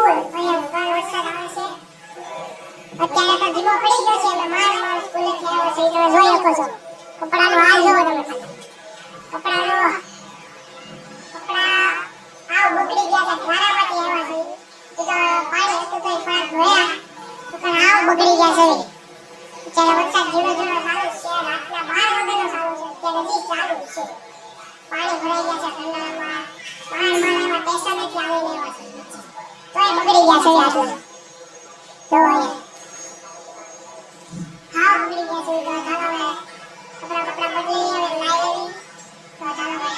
ફૂલ અહીંયા વરસાદ આવે છે અત્યારે તો ધીમો પડી ગયો છે એટલે માર સ્કૂલે થી આવ્યો છે તમે જોઈ શકો છો કપડાનો હાલ જોવો તમે કપડા આવ બગડી ગયા છે વારામાંથી આવ્યા છે એ તો પાણી હતું તો થોડાક ધોયા તો પણ આવ બગડી ગયા છે અત્યારે વરસાદ ઝીણો ઝીણો ચાલુ છે રાતના 12 વાગ્યાનો ચાલુ છે અત્યારે હજી ચાલુ છે પાણી ભરાઈ ગયા છે ઠંડામાં પાણીમાં પૈસા નથી આવી લેવા છે તોય બગડી ગયા છે આટલા જો અહીંયા હા બગડી ગયા છે તો ચાલો હવે કપડા બદલી હવે લાવી તો ચાલો હવે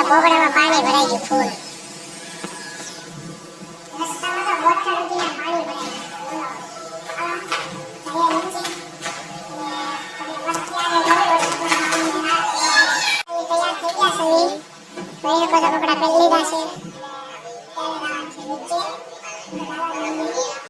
પોપડામાં પાણી ભરાઈ ગયું ફૂલ રસ્તામાં તો બોટલ ઉડીને પાણી ભરાઈ ગયું કપડા પહેરી લીધા છે